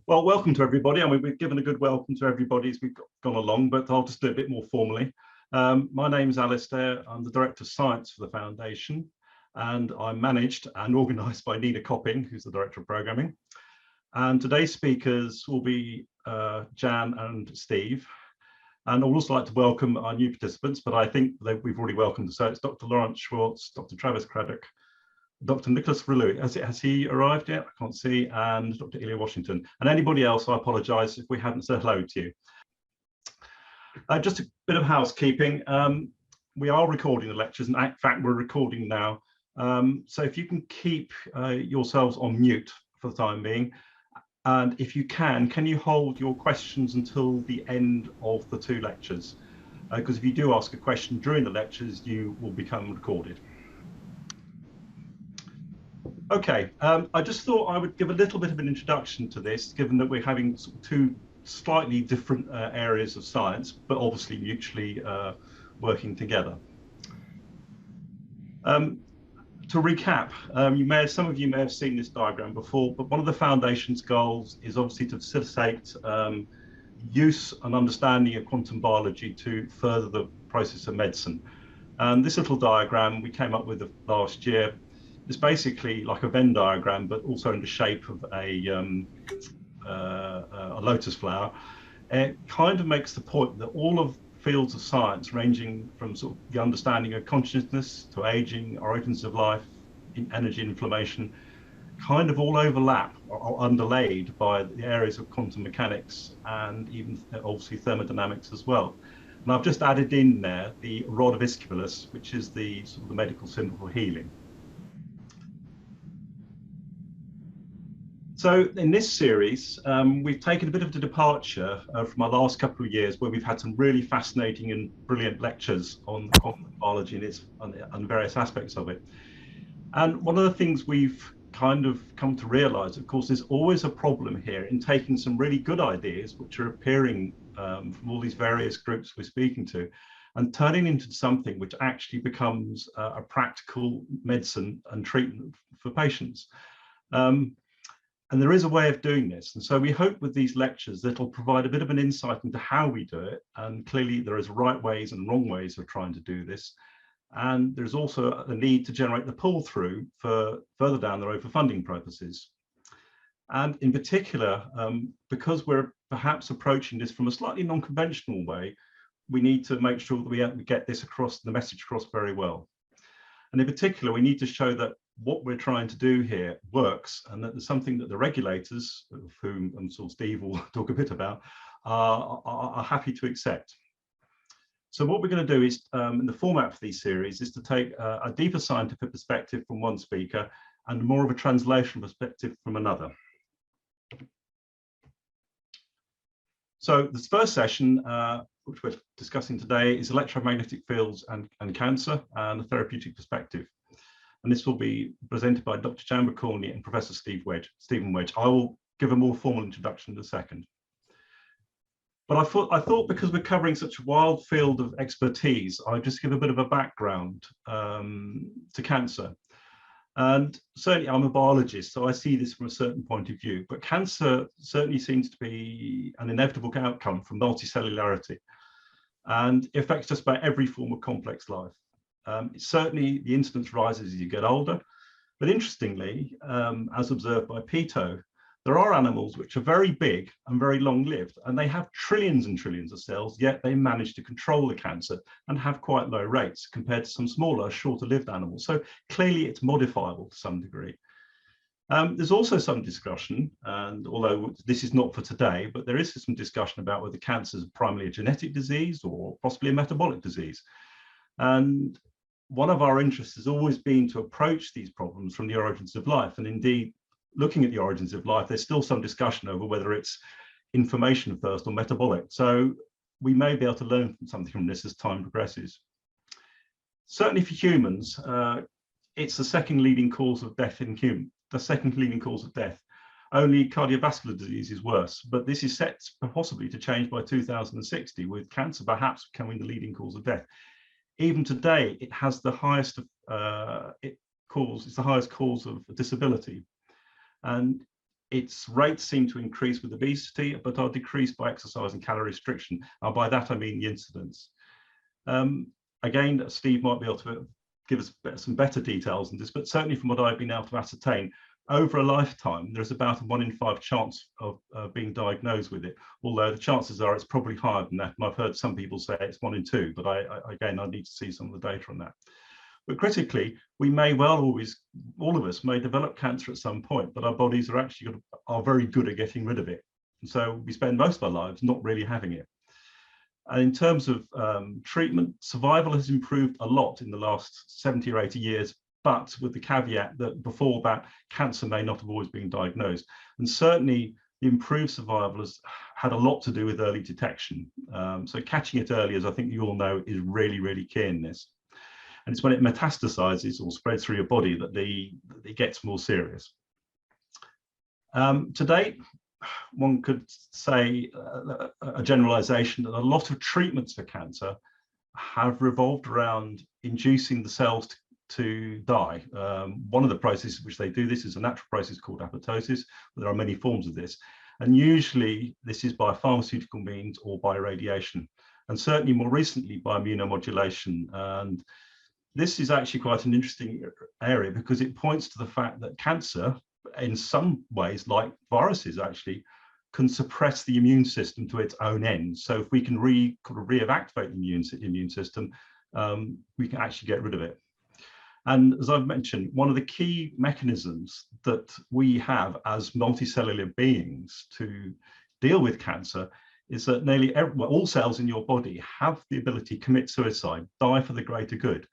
Well, welcome to everybody. I mean, we've given a good welcome to everybody as we've gone along, but I'll just do it a bit more formally. My name's Alistair. I'm the Director of Science for the Foundation, and I'm managed and organised by Nina Copping, who's the Director of Programming. And today's speakers will be Jan and Steve. And I'd also like to welcome our new participants, but I think that we've already welcomed. So it's Dr. Lawrence Schwartz, Dr. Travis Craddock, Dr. Nicholas Relu, has he arrived yet? I can't see, and Dr. Ilya Washington. And anybody else, I apologise if we haven't said hello to you. Just a bit of housekeeping. We are recording the lectures, and in fact, we're recording now. So if you can keep yourselves on mute for the time being, and if you can you hold your questions until the end of the two lectures? Because if you do ask a question during the lectures, you will become recorded. Okay, I just thought I would give a little bit of an introduction to this, given that we're having sort of two slightly different areas of science, but obviously mutually working together. To recap, some of you may have seen this diagram before, but one of the Foundation's goals is obviously to facilitate use and understanding of quantum biology to further the process of medicine. And this little diagram we came up with last year. It's basically like a Venn diagram, but also in the shape of a lotus flower. It kind of makes the point that all of fields of science, ranging from sort of the understanding of consciousness to aging, origins of life, energy inflammation, kind of all overlap or underlaid by the areas of quantum mechanics and even obviously thermodynamics as well. And I've just added in there the rod of Aesculapius, which is the sort of the medical symbol for healing. So in this series, we've taken a bit of a departure from our last couple of years, where we've had some really fascinating and brilliant lectures on quantum biology and its and various aspects of it. And one of the things we've kind of come to realize, of course, there's always a problem here in taking some really good ideas, which are appearing from all these various groups we're speaking to, and turning into something which actually becomes a practical medicine and treatment for patients. And there is a way of doing this. And so we hope with these lectures that it'll provide a bit of an insight into how we do it. And clearly there is right ways and wrong ways of trying to do this. And there's also a need to generate the pull through for further down the road for funding purposes. And in particular, because we're perhaps approaching this from a slightly non-conventional way, we need to make sure that we get this across, the message across very well. And in particular, we need to show that what we're trying to do here works, and that there's something that the regulators, of whom and so Steve will talk a bit about, are happy to accept. So what we're going to do is, in the format for these series, is to take a deeper scientific perspective from one speaker and more of a translational perspective from another. So this first session, which we're discussing today, is electromagnetic fields and cancer and a therapeutic perspective. And this will be presented by Dr. Jan Pokorný and Professor Stephen Wedge. I will give a more formal introduction in a second. But I thought because we're covering such a wild field of expertise, I'd just give a bit of a background to cancer. And certainly I'm a biologist, so I see this from a certain point of view. But cancer certainly seems to be an inevitable outcome from multicellularity, and it affects just about every form of complex life. Certainly the incidence rises as you get older, but interestingly, as observed by Pito, there are animals which are very big and very long-lived, and they have trillions and trillions of cells, yet they manage to control the cancer and have quite low rates compared to some smaller, shorter-lived animals. So clearly it's modifiable to some degree. There's also some discussion, and although this is not for today, but there is some discussion about whether cancer is primarily a genetic disease or possibly a metabolic disease. And one of our interests has always been to approach these problems from the origins of life. And indeed, looking at the origins of life, there's still some discussion over whether it's information first or metabolic. So we may be able to learn something from this as time progresses. Certainly for humans, it's the second leading cause of death in humans, the second leading cause of death. Only cardiovascular disease is worse, but this is set possibly to change by 2060, with cancer perhaps becoming the leading cause of death. Even today, it has the highest it's the highest cause of disability. And its rates seem to increase with obesity, but are decreased by exercise and calorie restriction. And by that, I mean the incidence. Again, Steve might be able to give us some better details on this, but certainly from what I've been able to ascertain, over a lifetime, there's about a 1 in 5 chance of being diagnosed with it, although the chances are it's probably higher than that. And I've heard some people say it's 1 in 2, but again, I need to see some of the data on that. But critically, we may well always, all of us may develop cancer at some point, but our bodies are very good at getting rid of it. And so we spend most of our lives not really having it. And in terms of treatment, survival has improved a lot in the last 70 or 80 years, but with the caveat that before that, cancer may not have always been diagnosed. And certainly the improved survival has had a lot to do with early detection. So catching it early, as I think you all know, is really, really key in this. And it's when it metastasizes or spreads through your body that it gets more serious. To date, one could say a generalization that a lot of treatments for cancer have revolved around inducing the cells to die. One of the processes which they do this is a natural process called apoptosis, but there are many forms of this. And usually this is by pharmaceutical means or by radiation, and certainly more recently by immunomodulation. And this is actually quite an interesting area because it points to the fact that cancer, in some ways, like viruses actually, can suppress the immune system to its own end. So if we can reactivate the immune system, we can actually get rid of it. And as I've mentioned, one of the key mechanisms that we have as multicellular beings to deal with cancer is that nearly all cells in your body have the ability to commit suicide, die for the greater good.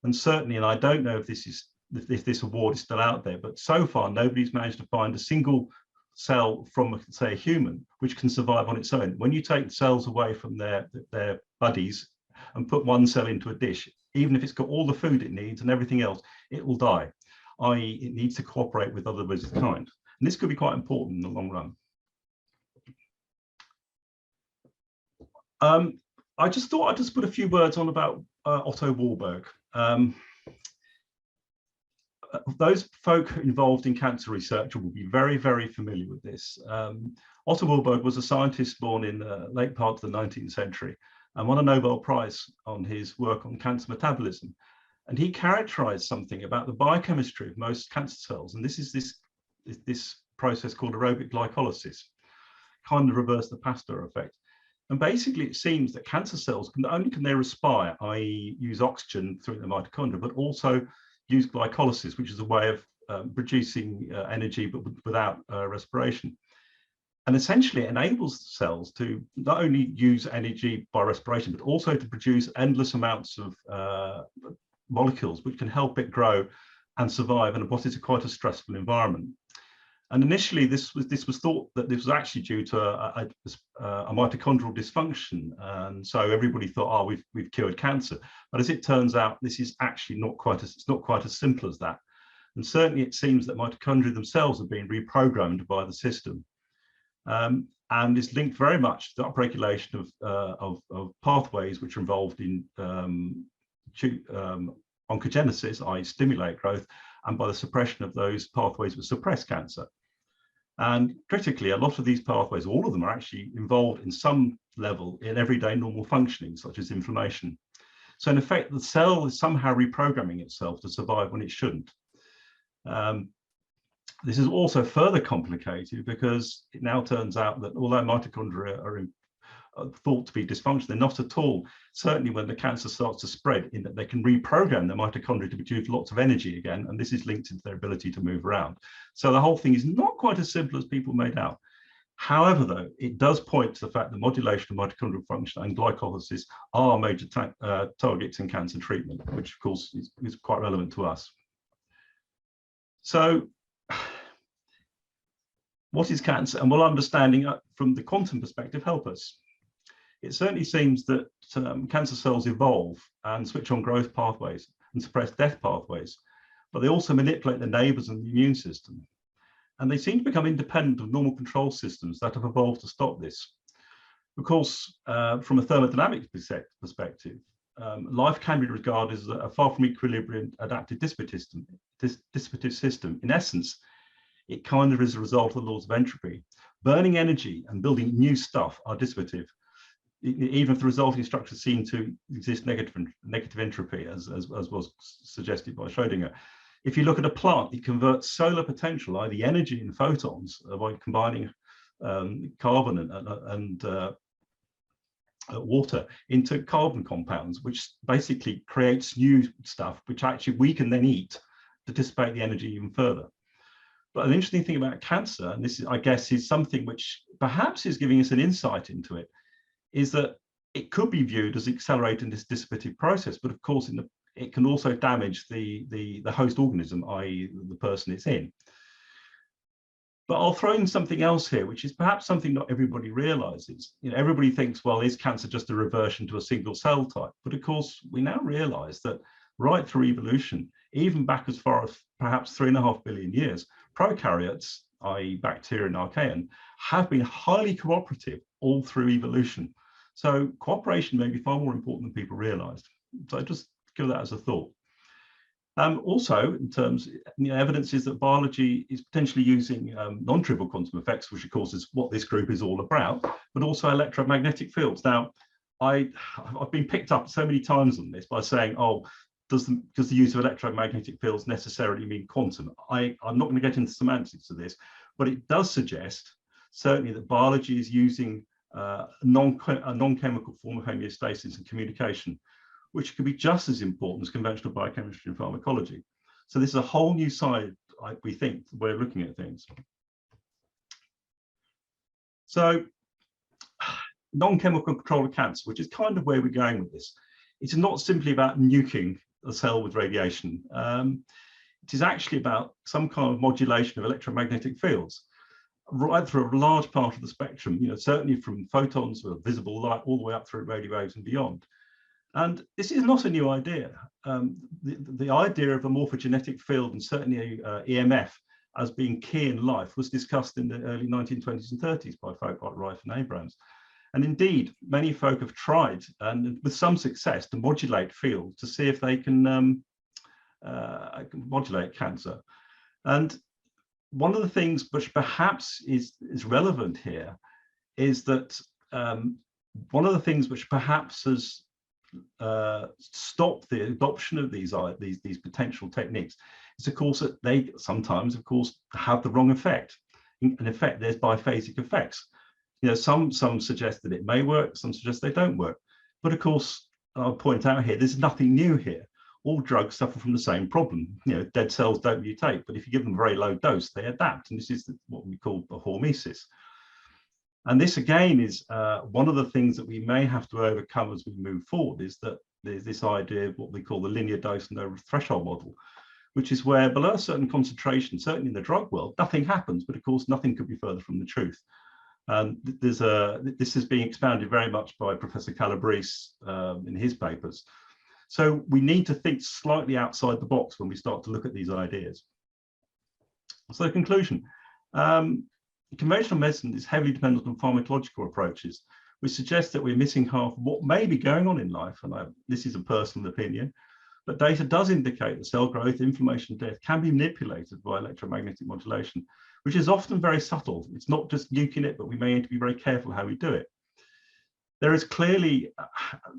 And certainly, and I don't know if this award is still out there, but so far nobody's managed to find a single cell from, say, a human which can survive on its own. When you take cells away from their buddies and put one cell into a dish, even if it's got all the food it needs and everything else, it will die, i.e. it needs to cooperate with other members of its kind. And this could be quite important in the long run. I just thought I'd just put a few words on about Otto Warburg. Those folk involved in cancer research will be very, very familiar with this. Otto Warburg was a scientist born in the late part of the 19th century and won a Nobel Prize on his work on cancer metabolism. And he characterized something about the biochemistry of most cancer cells. And this is this process called aerobic glycolysis, kind of reverse the Pasteur effect. And basically, it seems that cancer cells not only can they respire, i.e. use oxygen through the mitochondria, but also use glycolysis, which is a way of producing energy, but without respiration. And essentially, it enables the cells to not only use energy by respiration, but also to produce endless amounts of molecules, which can help it grow and survive in what is quite a stressful environment. And initially, this was thought that this was actually due to a mitochondrial dysfunction, and so everybody thought, oh, we've cured cancer. But as it turns out, this is actually not quite as simple as that. And certainly, it seems that mitochondria themselves have been reprogrammed by the system, and is linked very much to the upregulation of pathways which are involved in oncogenesis, i.e., stimulate growth, and by the suppression of those pathways which suppress cancer. And critically, a lot of these pathways, all of them, are actually involved in some level in everyday normal functioning, such as inflammation. So in effect, the cell is somehow reprogramming itself to survive when it shouldn't. This is also further complicated because it now turns out that although mitochondria are thought to be dysfunctional, they're not at all. Certainly when the cancer starts to spread, in that they can reprogram the mitochondria to produce lots of energy again, and this is linked into their ability to move around. So the whole thing is not quite as simple as people made out. However, though, it does point to the fact that modulation of mitochondrial function and glycolysis are major targets in cancer treatment, which of course is quite relevant to us. So what is cancer? And will understanding from the quantum perspective help us? It certainly seems that cancer cells evolve and switch on growth pathways and suppress death pathways, but they also manipulate the neighbors in the immune system. And they seem to become independent of normal control systems that have evolved to stop this. Of course, from a thermodynamic perspective, life can be regarded as a far from equilibrium adaptive dissipative system. In essence, it kind of is a result of the laws of entropy. Burning energy and building new stuff are dissipative, even if the resulting structures seem to exist negative entropy, as was suggested by Schrödinger. If you look at a plant, it converts solar potential, i.e. the energy in photons, by combining carbon and water into carbon compounds, which basically creates new stuff, which actually we can then eat to dissipate the energy even further. But an interesting thing about cancer, and this is, I guess, is something which perhaps is giving us an insight into it, is that it could be viewed as accelerating this dissipative process, but of course it can also damage the host organism, i.e. the person it's in. But I'll throw in something else here, which is perhaps something not everybody realizes. You know, everybody thinks, well, is cancer just a reversion to a single cell type? But of course, we now realize that right through evolution, even back as far as perhaps 3.5 billion years, prokaryotes, i.e. bacteria and archaean, have been highly cooperative all through evolution. So cooperation may be far more important than people realized. So just give that as a thought. Also, in terms, evidence is that biology is potentially using non-trivial quantum effects, which of course is what this group is all about, but also electromagnetic fields. Now, I've been picked up so many times on this by saying, oh, does the use of electromagnetic fields necessarily mean quantum? I'm not going to get into semantics of this, but it does suggest certainly that biology is using a non-chemical form of homeostasis and communication, which could be just as important as conventional biochemistry and pharmacology. So this is a whole new side, we think, way of looking at things. So non-chemical control of cancer, which is kind of where we're going with this. It's not simply about nuking a cell with radiation. It is actually about some kind of modulation of electromagnetic fields right through a large part of the spectrum, certainly from photons or visible light all the way up through radio waves and beyond. And this is not a new idea. The idea of a morphogenetic field, and certainly EMF, as being key in life was discussed in the early 1920s and 30s by folk like Rife and Abrams. And indeed, many folk have tried, and with some success, to modulate fields to see if they can modulate cancer. And one of the things which perhaps is relevant here is that one of the things which perhaps has stop the adoption of these potential techniques is, of course, that they sometimes, of course, have the wrong effect. In effect, there's biphasic effects. Some suggest that it may work, some suggest they don't work. But of course, I'll point out here, there's nothing new here. All drugs suffer from the same problem. Dead cells don't mutate, but if you give them a very low dose, they adapt, and this is what we call the hormesis. And this again is one of the things that we may have to overcome as we move forward, is that there's this idea of what we call the linear dose and over threshold model, which is where below a certain concentration, certainly in the drug world, nothing happens, but of course nothing could be further from the truth. This is being expounded very much by Professor Calabrese in his papers. So we need to think slightly outside the box when we start to look at these ideas. So the conclusion. Conventional medicine is heavily dependent on pharmacological approaches, which suggests that we're missing half of what may be going on in life. And this is a personal opinion, but data does indicate that cell growth, inflammation, death can be manipulated by electromagnetic modulation, which is often very subtle. It's not just nuking it, but we may need to be very careful how we do it. There is clearly,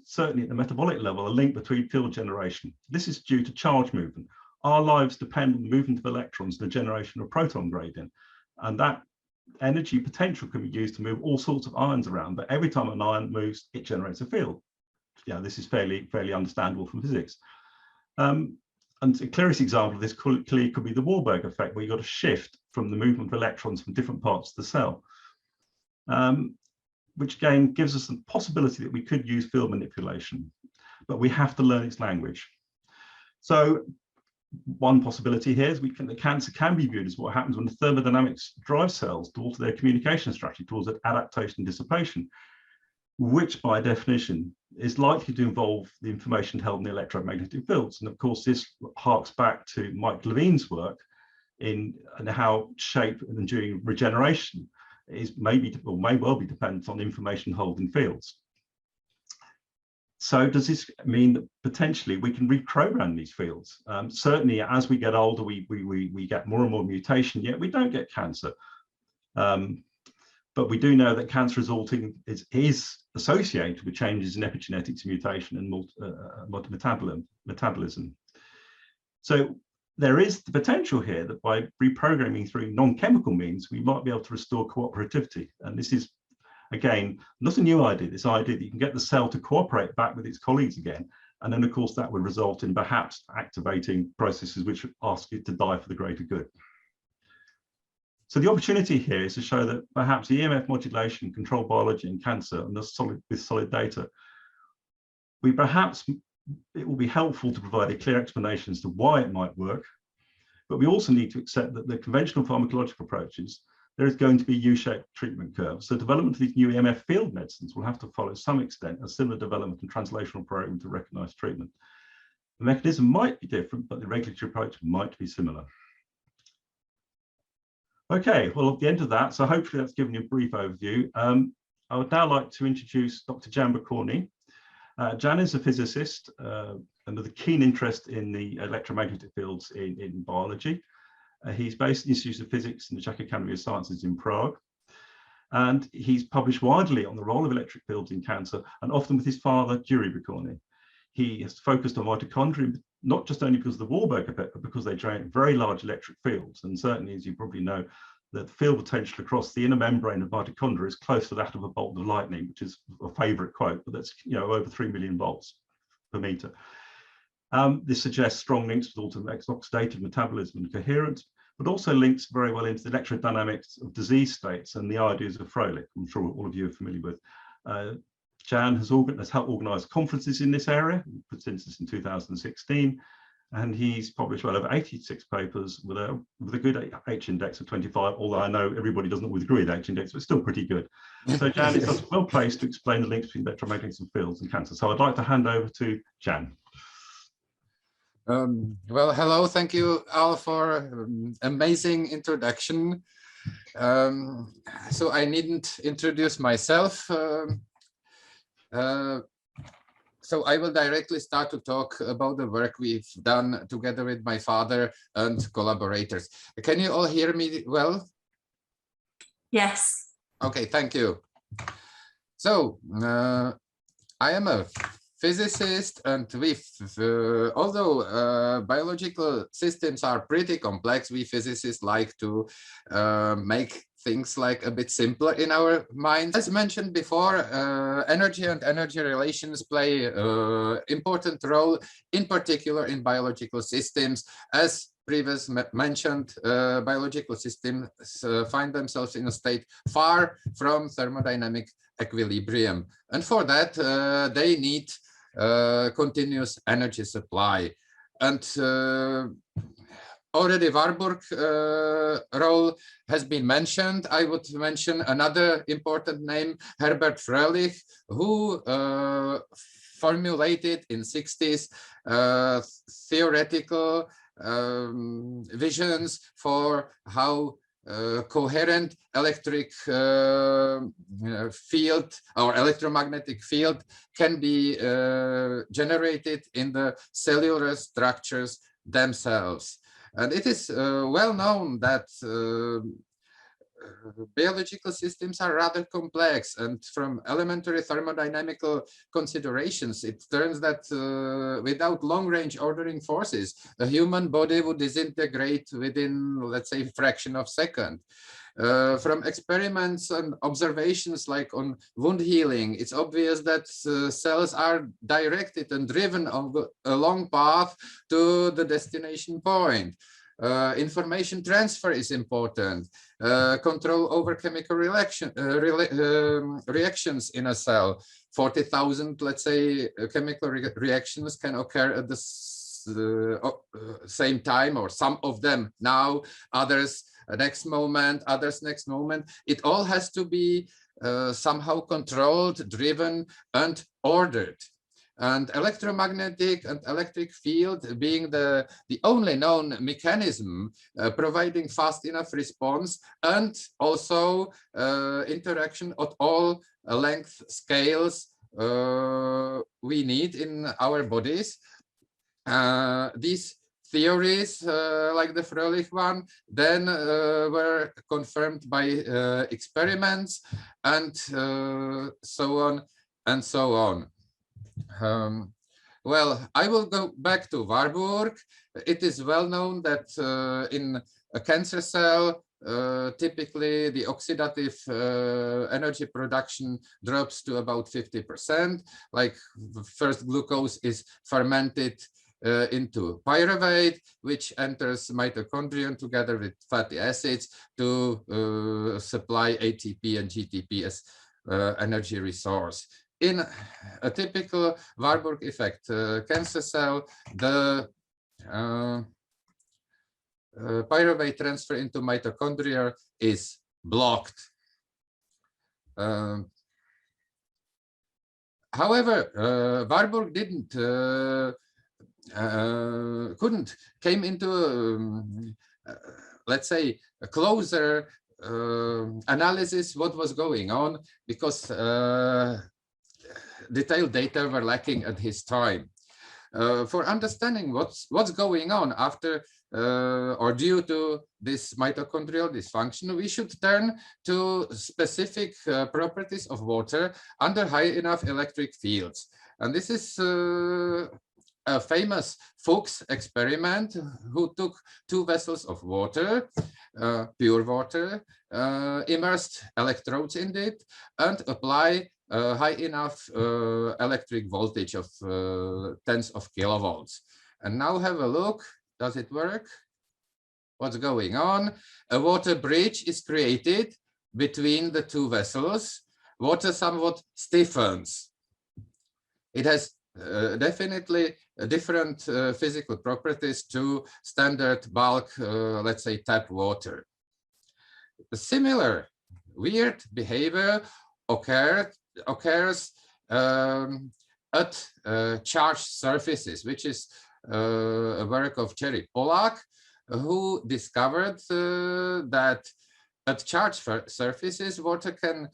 certainly at the metabolic level, a link between field generation. This is due to charge movement. Our lives depend on the movement of electrons and the generation of proton gradient, and that energy potential can be used to move all sorts of ions around, but every time an ion moves, it generates a field. This is fairly understandable from physics. And the clearest example of this clearly could be the Warburg effect, where you've got a shift from the movement of electrons from different parts of the cell, which again gives us the possibility that we could use field manipulation, but we have to learn its language. So one possibility here is that cancer can be viewed as what happens when the thermodynamics drive cells to alter their communication strategy towards adaptation and dissipation, which by definition is likely to involve the information held in the electromagnetic fields. And of course, this harks back to Mike Levine's work in how shape and enduring regeneration is may well be dependent on information held in fields. So does this mean that potentially we can reprogram these fields? Certainly, as we get older, we get more and more mutation, yet we don't get cancer. But we do know that cancer resulting is associated with changes in epigenetics, mutation, and metabolism. So there is the potential here that by reprogramming through non-chemical means, we might be able to restore cooperativity. And this is, again, not a new idea, this idea that you can get the cell to cooperate back with its colleagues again. And then, of course, that would result in perhaps activating processes which ask it to die for the greater good. So the opportunity here is to show that perhaps EMF modulation, control biology in cancer, and with solid data, it will be helpful to provide a clear explanation as to why it might work. But we also need to accept that the conventional pharmacological approaches, there is going to be U-shaped treatment curves. So development of these new EMF field medicines will have to follow to some extent a similar development and translational program to recognize treatment. The mechanism might be different, but the regulatory approach might be similar. Okay, well, at the end of that, so hopefully that's given you a brief overview. I would now like to introduce Dr. Jan Pokorný. Jan is a physicist and with a keen interest in the electromagnetic fields in biology. He's based in the Institute of Physics in the Czech Academy of Sciences in Prague. And he's published widely on the role of electric fields in cancer, and often with his father, Yuri Pokorný. He has focused on mitochondria, not just only because of the Warburg effect, but because they generate very large electric fields. And certainly, as you probably know, the field potential across the inner membrane of mitochondria is close to that of a bolt of lightning, which is a favorite quote, but that's over 3 million volts per meter. This suggests strong links with oxidative metabolism and coherence, but also links very well into the electrodynamics of disease states and the ideas of Froelich, I'm sure all of you are familiar with. Jan has helped organize conferences in this area, since this in 2016, and he's published well over 86 papers with a good H index of 25, although I know everybody doesn't always agree with H index, but it's still pretty good. So Jan is well placed to explain the links between electromagnetic fields and cancer. So I'd like to hand over to Jan. Well, hello, thank you all for amazing introduction. So I needn't introduce myself. So I will directly start to talk about the work we've done together with my father and collaborators. Can you all hear me well? Yes. Okay, thank you. So I am a physicist, and although biological systems are pretty complex, we physicists like to make things like a bit simpler in our minds. As mentioned before, energy and energy relations play an important role, in particular in biological systems. As previously mentioned, biological systems find themselves in a state far from thermodynamic equilibrium. And for that, they need continuous energy supply. And already Warburg role has been mentioned. I would mention another important name, Herbert Froelich, who formulated in 60s theoretical visions for how coherent electric field or electromagnetic field can be generated in the cellular structures themselves. And it is well known that biological systems are rather complex, and from elementary thermodynamical considerations, it turns that without long-range ordering forces, the human body would disintegrate within, let's say, a fraction of a second. From experiments and observations like on wound healing, it's obvious that cells are directed and driven on a long path to the destination point. Information transfer is important. Control over chemical reactions in a cell. 40,000, let's say, chemical reactions can occur at the same time, or some of them now, others next moment, others next moment. It all has to be somehow controlled, driven, and ordered. And electromagnetic and electric field being the only known mechanism providing fast enough response, and also interaction at all length scales we need in our bodies. These theories, like the Fröhlich one, then were confirmed by experiments and so on and so on. Well, I will go back to Warburg. It is well known that in a cancer cell, typically the oxidative energy production drops to about 50%. Like first glucose is fermented into pyruvate, which enters mitochondrion together with fatty acids to supply ATP and GTP as energy resource. In a typical Warburg effect cancer cell, the pyruvate transfer into mitochondria is blocked. However, Warburg couldn't came into let's say a closer analysis what was going on, because detailed data were lacking at his time. For understanding what's going on after or due to this mitochondrial dysfunction, we should turn to specific properties of water under high enough electric fields. And this is a famous Fuchs experiment, who took 2 vessels of water, pure water, immersed electrodes in it, and apply high enough electric voltage of tens of kilovolts. And now have a look. Does it work? What's going on? A water bridge is created between the 2 vessels. Water somewhat stiffens. It has definitely different physical properties to standard bulk, let's say tap water. A similar weird behavior occurs at charged surfaces, which is a work of Jerry Pollack, who discovered that at charged surfaces, water can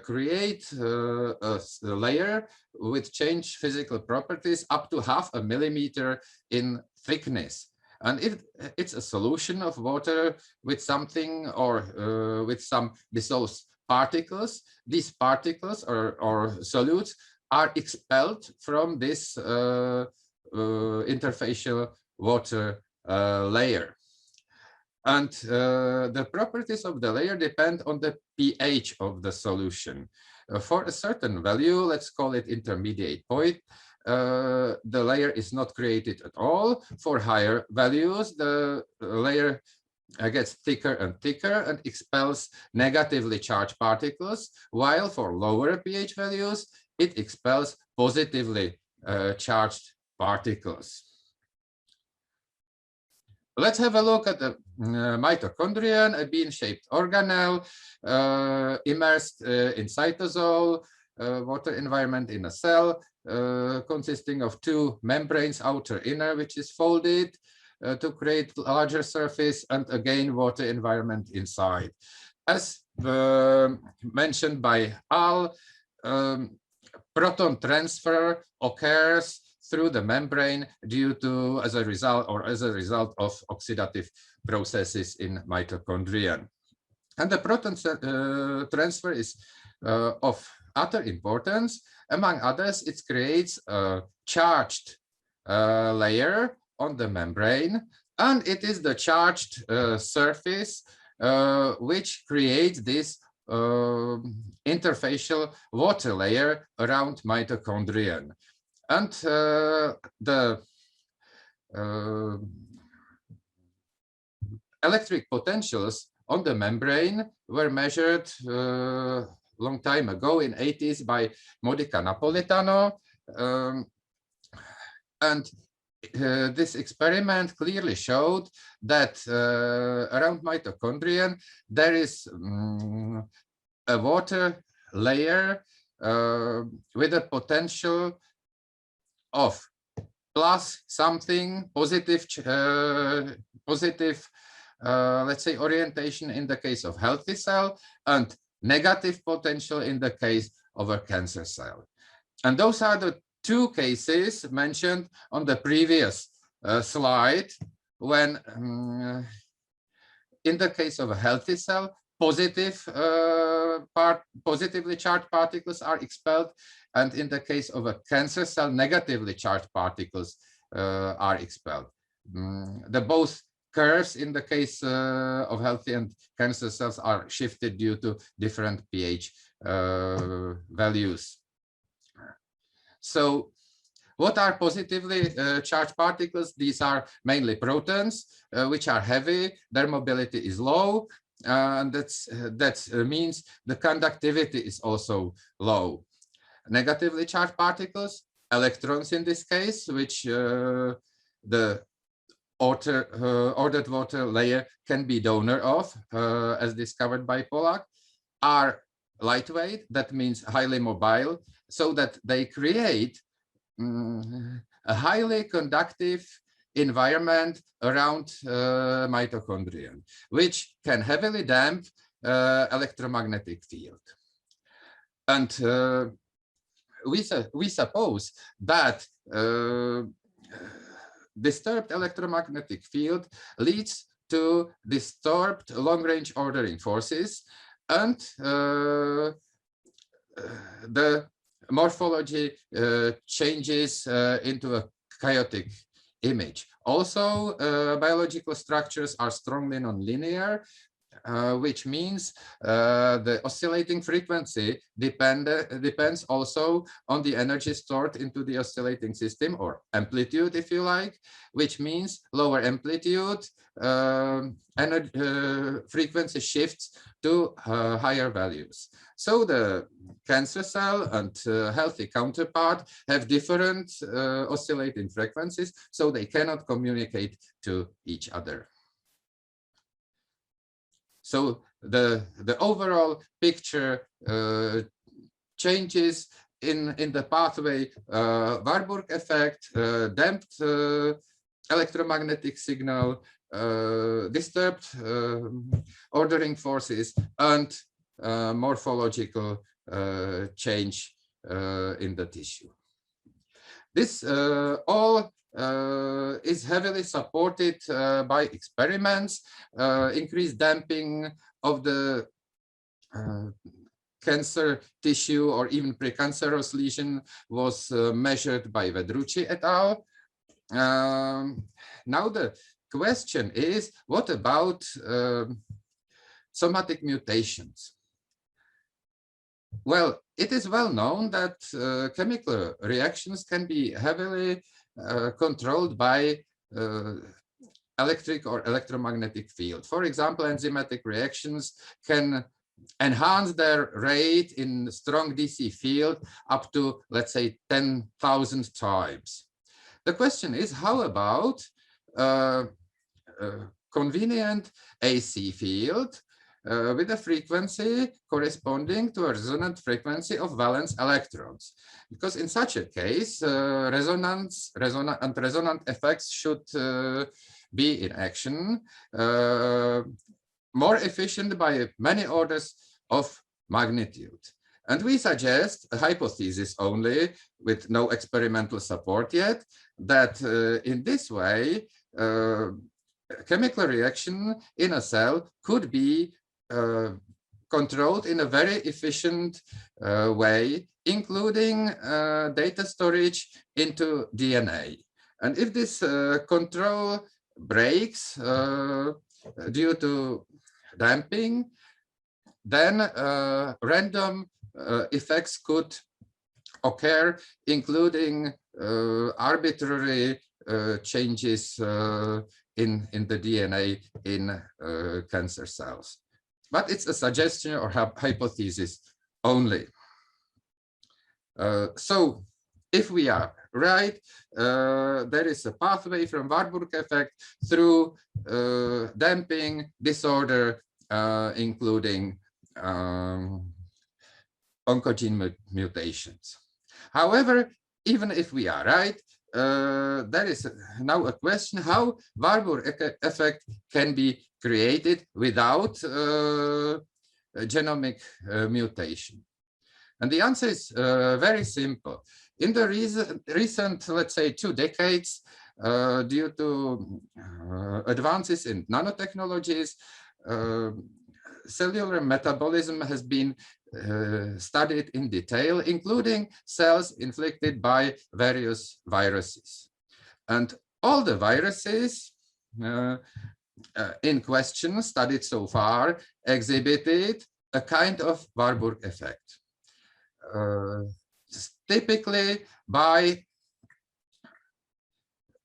create a layer with changed physical properties up to 0.5 millimeter in thickness. And if it's a solution of water with something or with some dissolved particles, these particles or solutes are expelled from this interfacial water layer. And the properties of the layer depend on the pH of the solution. For a certain value, let's call it intermediate point, the layer is not created at all. For higher values, the layer gets thicker and thicker and expels negatively charged particles, while for lower pH values, it expels positively charged particles. Let's have a look at the mitochondrion, a bean-shaped organelle immersed in cytosol, water environment in a cell, consisting of 2 membranes, outer inner, which is folded to create larger surface, and again water environment inside. As mentioned by Al, proton transfer occurs through the membrane due to as a result of oxidative processes in mitochondria. And the proton transfer is of utter importance. Among others, it creates a charged layer on the membrane, and it is the charged surface which creates this interfacial water layer around mitochondria. And the electric potentials on the membrane were measured long time ago in 80s by Modica Napolitano. And this experiment clearly showed that around mitochondria there is a water layer with a potential of plus something positive, let's say, orientation in the case of healthy cell, and negative potential in the case of a cancer cell. And those are the two cases mentioned on the previous slide, when in the case of a healthy cell, positively charged particles are expelled, and in the case of a cancer cell, negatively charged particles are expelled. The both curves in the case of healthy and cancer cells are shifted due to different pH values. So what are positively charged particles? These are mainly protons, which are heavy, their mobility is low, and that means the conductivity is also low. Negatively charged particles, electrons in this case, which the ordered water layer can be donor of, as discovered by Pollack, are lightweight, that means highly mobile, so that they create a highly conductive environment around mitochondria, which can heavily damp electromagnetic field. And we suppose that disturbed electromagnetic field leads to disturbed long-range ordering forces, and the morphology changes into a chaotic image. Also, biological structures are strongly nonlinear, which means the oscillating frequency depends also on the energy stored into the oscillating system, or amplitude, if you like, which means lower amplitude, frequency shifts to higher values. So the cancer cell and healthy counterpart have different oscillating frequencies, so they cannot communicate to each other. So the overall picture changes in the pathway Warburg effect, damped electromagnetic signal, disturbed ordering forces, and morphological change in the tissue. This all is heavily supported by experiments. Increased damping of the cancer tissue or even precancerous lesion was measured by Vedrucci et al. Now the question is, what about somatic mutations? Well, it is well known that chemical reactions can be heavily controlled by electric or electromagnetic field. For example, enzymatic reactions can enhance their rate in strong DC field up to, let's say, 10,000 times. The question is, how about convenient AC field with a frequency corresponding to a resonant frequency of valence electrons? Because in such a case, resonant effects should be in action, more efficient by many orders of magnitude. And we suggest a hypothesis only, with no experimental support yet, that in this way, chemical reaction in a cell could be controlled in a very efficient way, including data storage into DNA. And if this control breaks due to damping, then random effects could occur, including arbitrary changes in the DNA in cancer cells. But it's a suggestion or hypothesis only. So if we are right, there is a pathway from Warburg effect through damping disorder, including oncogene mutations. However, even if we are right, there is now a question how Warburg effect can be created without genomic mutation. And the answer is very simple. In the recent, let's say, 2 decades, due to advances in nanotechnologies, cellular metabolism has been studied in detail, including cells inflicted by various viruses. And all the viruses in question studied so far exhibited a kind of Warburg effect. Typically by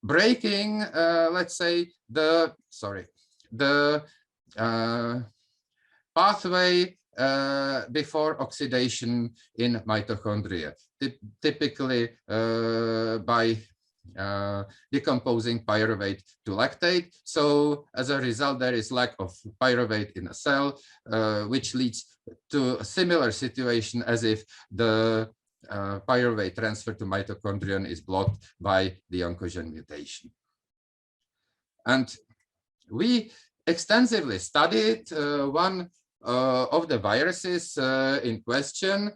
breaking, let's say, the pathway before oxidation in mitochondria, typically by decomposing pyruvate to lactate. So as a result, there is lack of pyruvate in a cell, which leads to a similar situation as if the pyruvate transfer to mitochondrion is blocked by the oncogene mutation. And we extensively studied one of the viruses in question,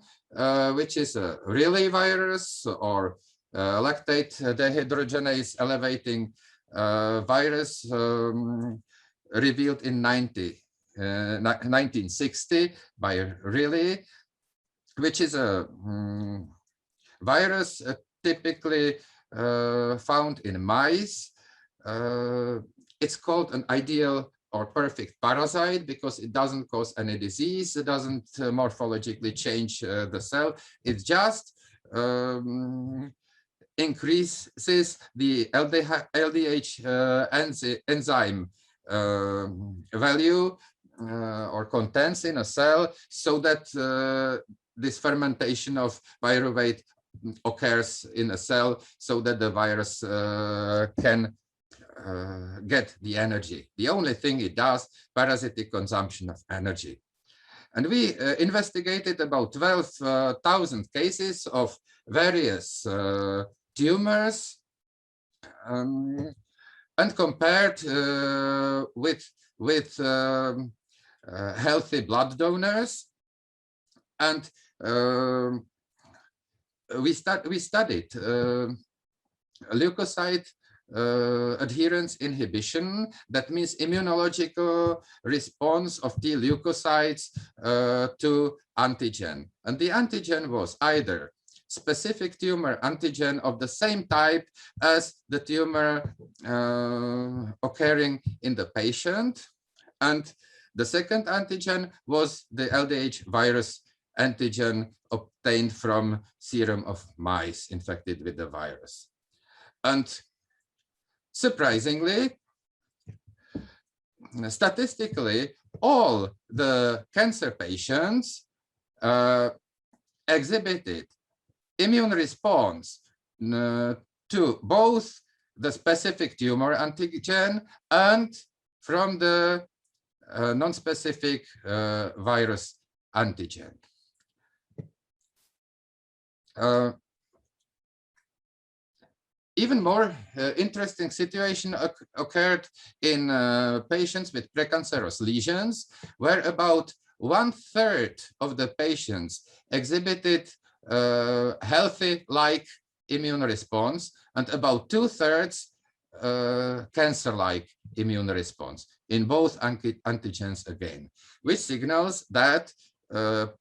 which is a relay virus, or lactate dehydrogenase elevating virus, revealed in 1960 by Riley, which is a virus typically found in mice. It's called an ideal or perfect parasite because it doesn't cause any disease, it doesn't morphologically change the cell, it just increases the LDH enzyme value or contents in a cell, so that this fermentation of pyruvate occurs in a cell, so that the virus can get the energy. The only thing it does, parasitic consumption of energy. And we investigated about 12,000 cases of various tumors and compared with healthy blood donors. And we studied leukocyte adherence inhibition. That means immunological response of T leukocytes to antigen. And the antigen was either specific tumor antigen of the same type as the tumor occurring in the patient. And the second antigen was the LDH virus antigen obtained from serum of mice infected with the virus. And surprisingly, statistically, all the cancer patients exhibited immune response to both the specific tumor antigen and from the non-specific virus antigen. Even more interesting situation occurred in patients with precancerous lesions, where about 1/3 of the patients exhibited healthy-like immune response, and about 2/3 cancer-like immune response in both antigens again, which signals that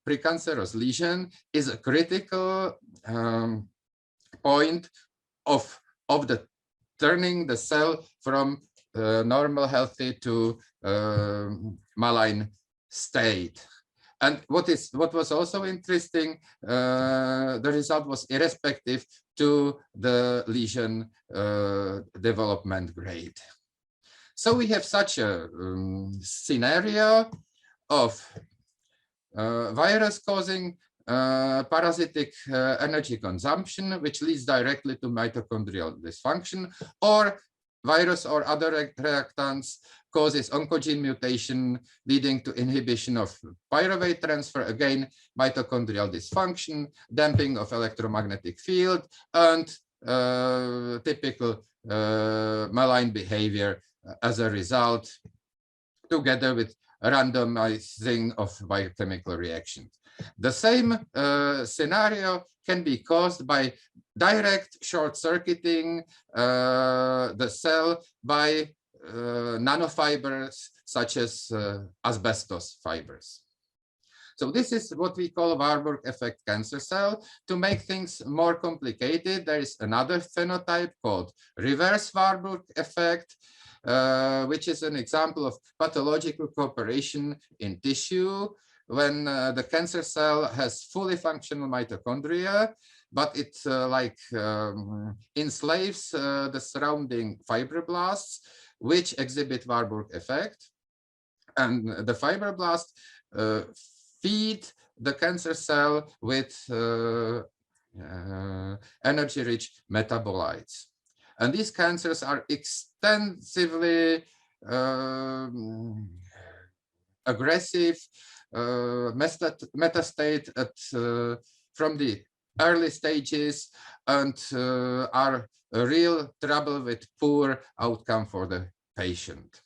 precancerous lesion is a critical point of the turning the cell from normal healthy to malign state. And what was also interesting, the result was irrespective to the lesion development grade. So we have such a scenario of virus causing parasitic energy consumption, which leads directly to mitochondrial dysfunction, or virus or other reactants causes oncogene mutation leading to inhibition of pyruvate transfer, again mitochondrial dysfunction, damping of electromagnetic field, and typical malign behavior as a result, together with randomizing of biochemical reactions. The same scenario can be caused by direct short-circuiting the cell by nanofibers such as asbestos fibers. So this is what we call Warburg effect cancer cell. To make things more complicated, there is another phenotype called reverse Warburg effect, which is an example of pathological cooperation in tissue when the cancer cell has fully functional mitochondria, but it enslaves the surrounding fibroblasts, which exhibit Warburg effect. And the fibroblasts feed the cancer cell with energy-rich metabolites. And these cancers are extensively aggressive, metastate from the early stages, and are a real trouble with poor outcome for the patient.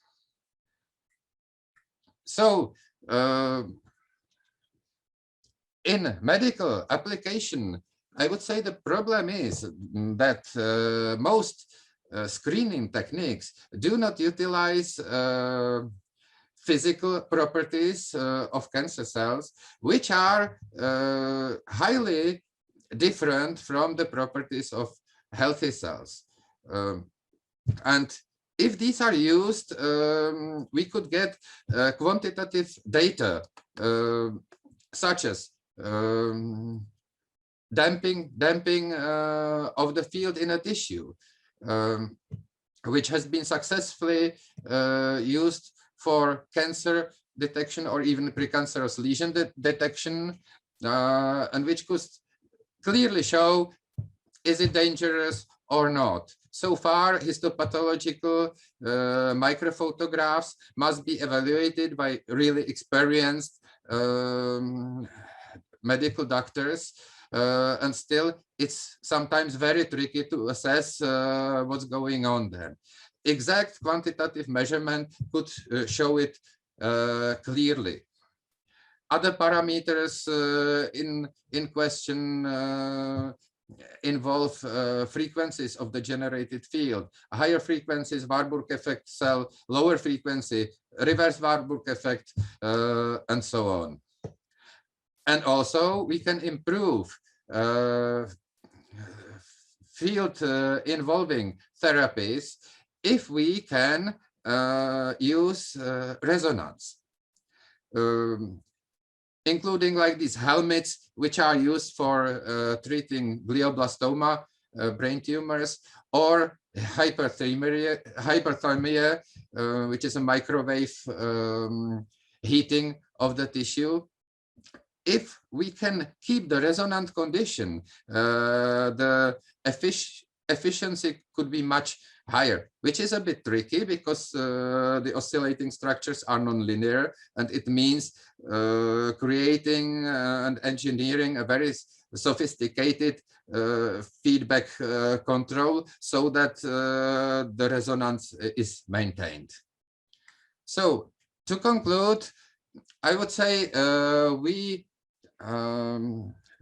So in medical application, I would say the problem is that most screening techniques do not utilize physical properties of cancer cells, which are highly different from the properties of healthy cells. And if these are used, we could get quantitative data such as damping of the field in a tissue, which has been successfully used for cancer detection or even precancerous lesion detection, and which could clearly show is it dangerous or not. So far, histopathological microphotographs must be evaluated by really experienced medical doctors, and still it's sometimes very tricky to assess what's going on there. Exact quantitative measurement could show it clearly. Other parameters in question involve frequencies of the generated field. Higher frequencies, Warburg effect cell, lower frequency, reverse Warburg effect, and so on. And also we can improve field involving therapies if we can use resonance, including like these helmets, which are used for treating glioblastoma, brain tumors, or hyperthermia, which is a microwave heating of the tissue. If we can keep the resonant condition, the efficiency could be much higher, which is a bit tricky because the oscillating structures are nonlinear, and it means creating and engineering a very sophisticated feedback control so that the resonance is maintained. So to conclude, I would say we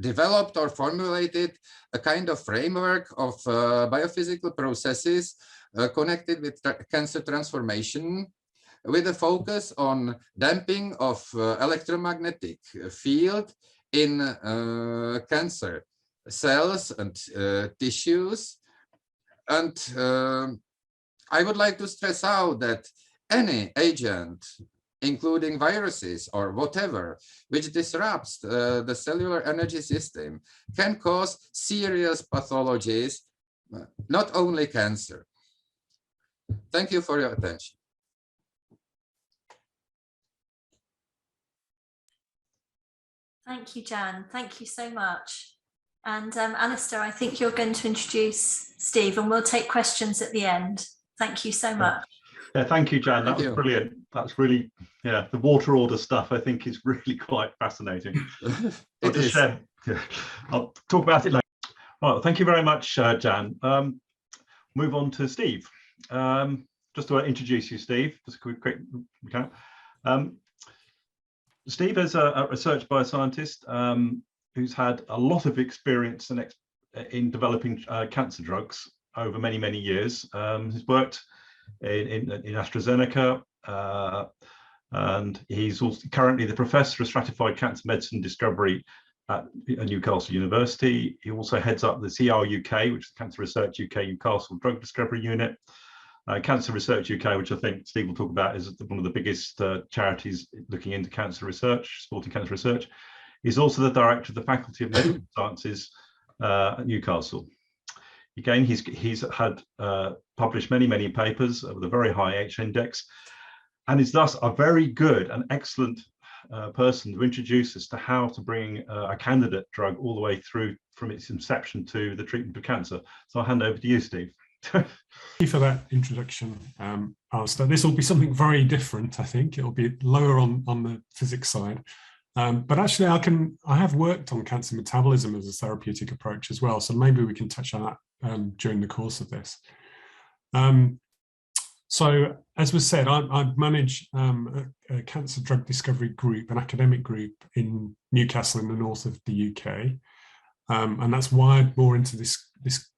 developed or formulated a kind of framework of biophysical processes connected with cancer transformation, with a focus on damping of electromagnetic field in cancer cells and tissues. And I would like to stress out that any agent, including viruses or whatever, which disrupts the cellular energy system, can cause serious pathologies, not only cancer. Thank you for your attention. Thank you, Jan. Thank you so much. And Alistair, I think you're going to introduce Steve, and we'll take questions at the end. Thank you so much. Yeah, thank you, Jan. That was brilliant. That's really, yeah, the water order stuff I think is really quite fascinating. I'll talk about it later. Well, thank you very much, Jan. Move on to Steve. Just to introduce you, Steve, just a quick recap. Steve is a research bioscientist who's had a lot of experience in developing cancer drugs over many, many years. He's worked in AstraZeneca, and he's also currently the professor of stratified cancer medicine discovery at Newcastle University. He also heads up the CRUK, which is Cancer Research UK Newcastle Drug Discovery Unit. Cancer Research UK, which I think Steve will talk about, is one of the biggest charities looking into cancer research, supporting cancer research. He's also the director of the Faculty of Medical Sciences at Newcastle. Again, he's had published many papers with a very high H index, and is thus a very good and excellent person to introduce us to how to bring a candidate drug all the way through from its inception to the treatment of cancer. So I'll hand over to you, Steve. Thank you for that introduction, Alistair. This will be something very different, I think. It'll be lower on the physics side. But actually, I have worked on cancer metabolism as a therapeutic approach as well. So maybe we can touch on that during the course of this. So as was said, I manage a cancer drug discovery group, an academic group in Newcastle in the north of the UK. And that's wired more into this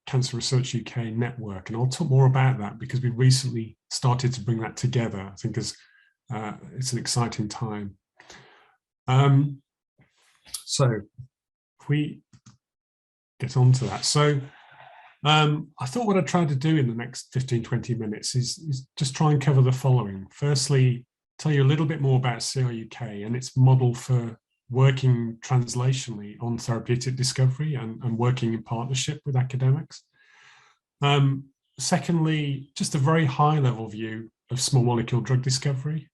Cancer Research UK network. And I'll talk more about that because we recently started to bring that together. I think it's an exciting time. So if we get on to that. So I thought what I'd try to do in the next 15-20 minutes is just try and cover the following. Firstly, tell you a little bit more about CRUK and its model for working translationally on therapeutic discovery and working in partnership with academics. Secondly, just a very high level view of small molecule drug discovery,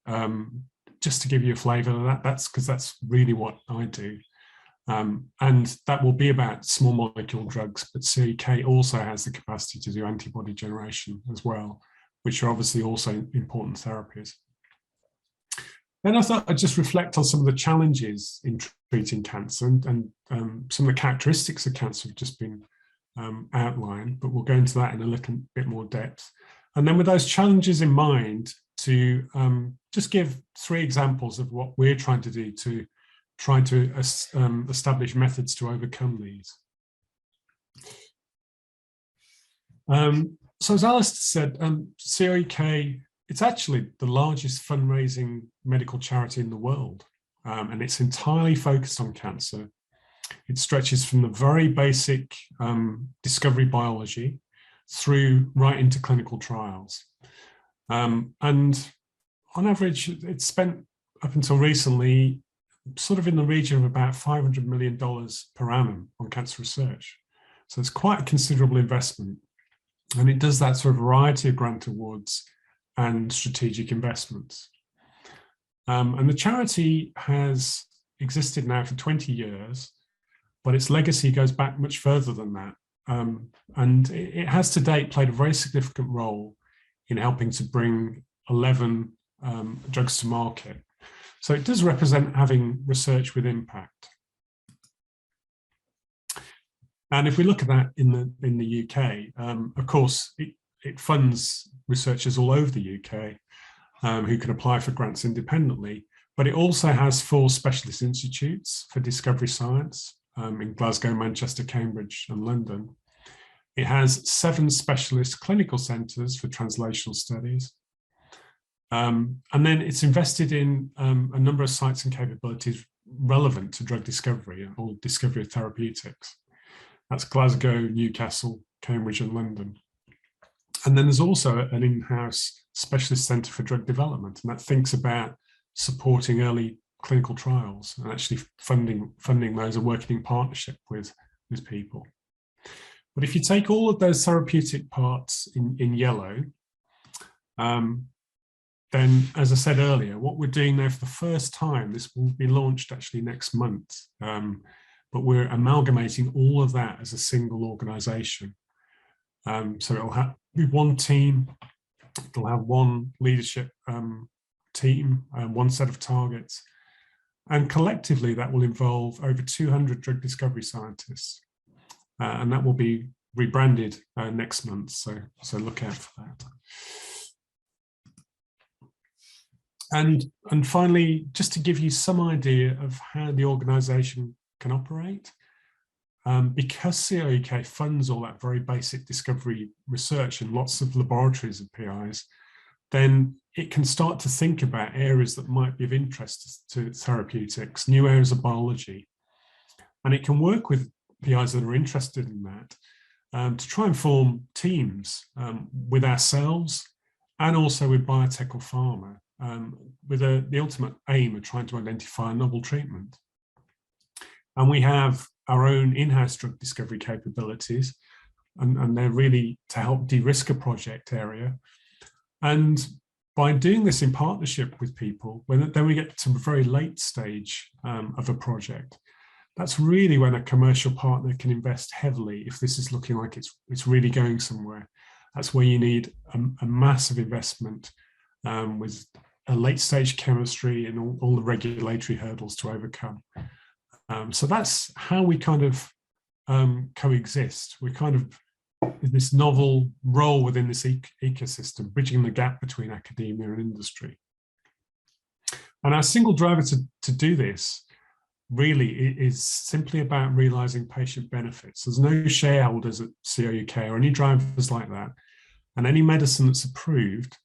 just to give you a flavour of that. That's because that's really what I do. And that will be about small molecule drugs, but CRUK also has the capacity to do antibody generation as well, which are obviously also important therapies. Then I thought I'd just reflect on some of the challenges in treating cancer and some of the characteristics of cancer have just been outlined, but we'll go into that in a little bit more depth. And then with those challenges in mind, to just give 3 examples of what we're trying to do to try to establish methods to overcome these. So as Alistair said, CRUK, it's actually the largest fundraising medical charity in the world, and it's entirely focused on cancer. It stretches from the very basic discovery biology through right into clinical trials. And on average, it's spent up until recently sort of in the region of about $500 million per annum on cancer research. So it's quite a considerable investment. And it does that through a variety of grant awards and strategic investments. And the charity has existed now for 20 years, but its legacy goes back much further than that. And it has to date played a very significant role in helping to bring 11 drugs to market. So it does represent having research with impact. And if we look at that in the UK, of course, it funds researchers all over the UK who can apply for grants independently, but it also has 4 specialist institutes for discovery science in Glasgow, Manchester, Cambridge and London. It has 7 specialist clinical centres for translational studies. And then it's invested in a number of sites and capabilities relevant to drug discovery or discovery of therapeutics. That's Glasgow, Newcastle, Cambridge and London. And then there's also an in-house specialist centre for drug development, and that thinks about supporting early clinical trials and actually funding those and working in partnership with people. But if you take all of those therapeutic parts in yellow, then, as I said earlier, what we're doing now for the first time, this will be launched actually next month, but we're amalgamating all of that as a single organisation. So it'll have one team, it'll have one leadership team, one set of targets, and collectively that will involve over 200 drug discovery scientists, and that will be rebranded next month, so look out for that. And finally, just to give you some idea of how the organization can operate, because CRUK funds all that very basic discovery research and lots of laboratories and PIs, then it can start to think about areas that might be of interest to therapeutics, new areas of biology. And it can work with PIs that are interested in that to try and form teams with ourselves and also with biotech or pharma, with the ultimate aim of trying to identify a novel treatment. And we have our own in-house drug discovery capabilities, and they're really to help de-risk a project area. And by doing this in partnership with people, then we get to a very late stage of a project. That's really when a commercial partner can invest heavily if this is looking like it's really going somewhere. That's where you need a massive investment with a late stage chemistry and all the regulatory hurdles to overcome. So that's how we kind of coexist. We're kind of in this novel role within this ecosystem, bridging the gap between academia and industry. And our single driver to do this really is simply about realizing patient benefits. There's no shareholders at CRUK or any drivers like that. And any medicine that's approved,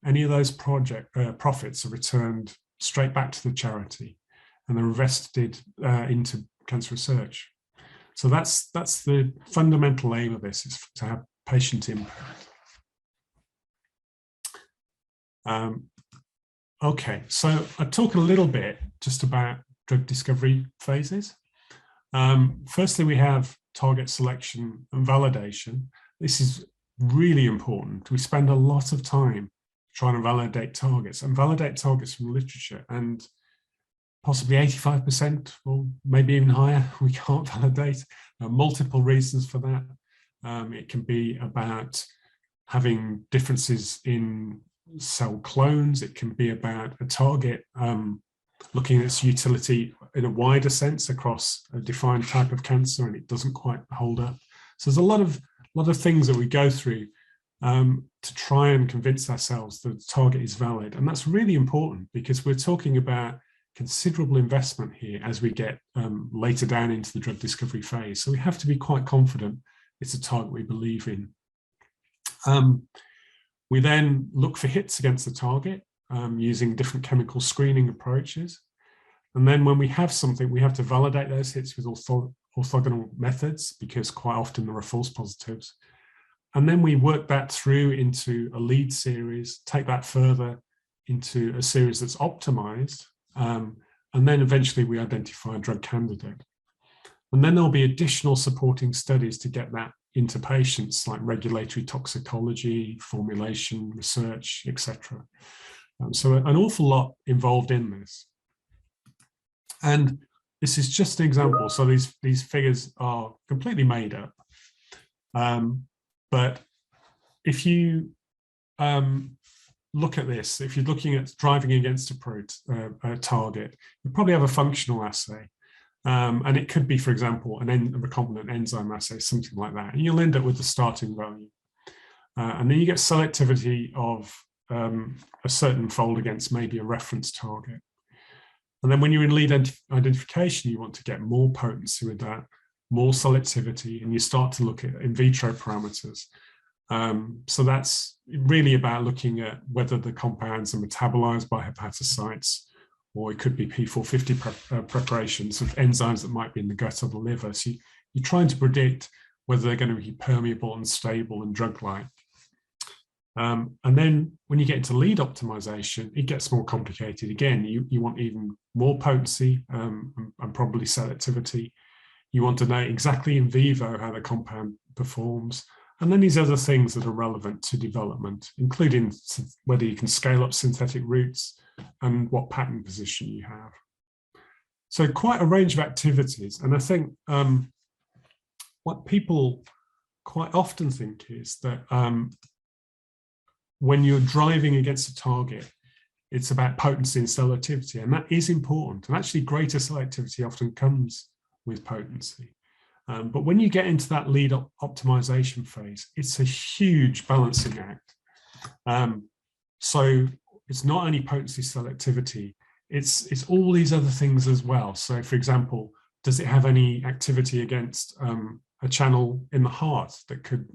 any of those profits are returned straight back to the charity, and they're invested into cancer research. So that's the fundamental aim of this, is to have patient impact. Okay, so I'll talk a little bit just about drug discovery phases. Firstly, we have target selection and validation. This is really important. We spend a lot of time trying to validate targets from literature, and possibly 85%, or maybe even higher, we can't validate. Multiple reasons for that. It can be about having differences in cell clones. It can be about a target looking at its utility in a wider sense across a defined type of cancer, and it doesn't quite hold up. So there's a lot of things that we go through to try and convince ourselves that the target is valid. And that's really important, because we're talking about considerable investment here as we get later down into the drug discovery phase. So we have to be quite confident it's a target we believe in. We then look for hits against the target using different chemical screening approaches. And then when we have something, we have to validate those hits with orthogonal methods, because quite often there are false positives. And then we work that through into a lead series, take that further into a series that's optimized, and then eventually we identify a drug candidate. And then there'll be additional supporting studies to get that into patients, like regulatory toxicology, formulation, research, etc. So an awful lot involved in this. And this is just an example. So these figures are completely made up. But if you look at this, if you're looking at driving against a target, you probably have a functional assay. And it could be, for example, a recombinant enzyme assay, something like that. And you'll end up with the starting value. And then you get selectivity of a certain fold against maybe a reference target. And then when you're in lead identification, you want to get more potency with that, more selectivity, and you start to look at in vitro parameters. So that's really about looking at whether the compounds are metabolized by hepatocytes, or it could be P450 preparations of enzymes that might be in the gut or the liver. So you're trying to predict whether they're going to be permeable and stable and drug-like. And then when you get into lead optimization, it gets more complicated. Again, you want even more potency and probably selectivity. You want to know exactly in vivo how the compound performs. And then these other things that are relevant to development, including whether you can scale up synthetic routes and what pattern position you have. So quite a range of activities. And I think what people quite often think is that when you're driving against a target, it's about potency and selectivity, and that is important. And actually greater selectivity often comes with potency. But when you get into that lead optimization phase, it's a huge balancing act. So it's not only potency selectivity, it's all these other things as well. So for example, does it have any activity against a channel in the heart that could,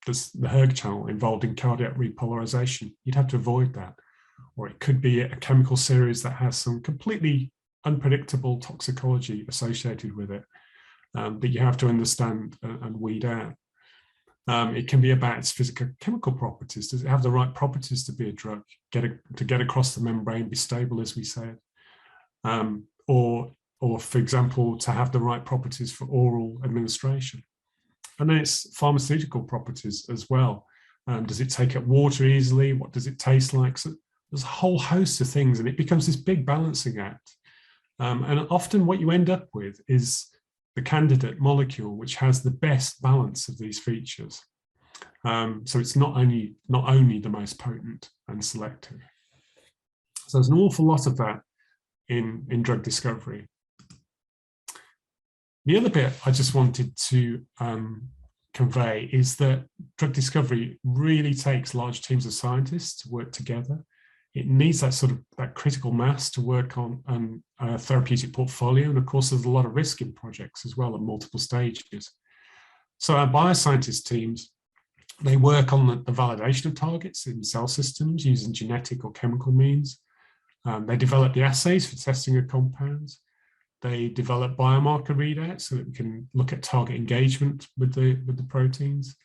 does the HERG channel involved in cardiac repolarization? You'd have to avoid that. Or it could be a chemical series that has some completely unpredictable toxicology associated with it that you have to understand and weed out. It can be about its physical chemical properties. Does it have the right properties to be a drug, to get across the membrane, be stable, as we said? Or for example, to have the right properties for oral administration. And then it's pharmaceutical properties as well. Does it take up water easily? What does it taste like? So there's a whole host of things, and it becomes this big balancing act. And often what you end up with is the candidate molecule, which has the best balance of these features. So it's not only the most potent and selective. So there's an awful lot of that in drug discovery. The other bit I just wanted to convey is that drug discovery really takes large teams of scientists to work together. It needs that critical mass to work on a therapeutic portfolio. And of course, there's a lot of risk in projects as well at multiple stages. So our bioscientist teams, they work on the validation of targets in cell systems using genetic or chemical means. They develop the assays for testing of compounds. They develop biomarker readouts so that we can look at target engagement with the proteins.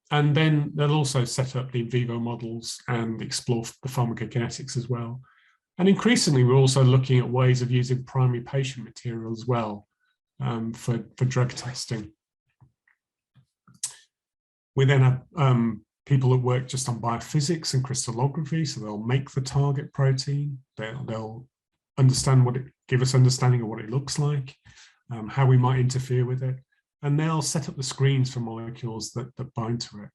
And then they'll also set up the in vivo models and explore the pharmacokinetics as well. And increasingly, we're also looking at ways of using primary patient material as well for drug testing. We then have people that work just on biophysics and crystallography, so they'll make the target protein. They'll understand give us understanding of what it looks like, how we might interfere with it. And they'll set up the screens for molecules that bind to it.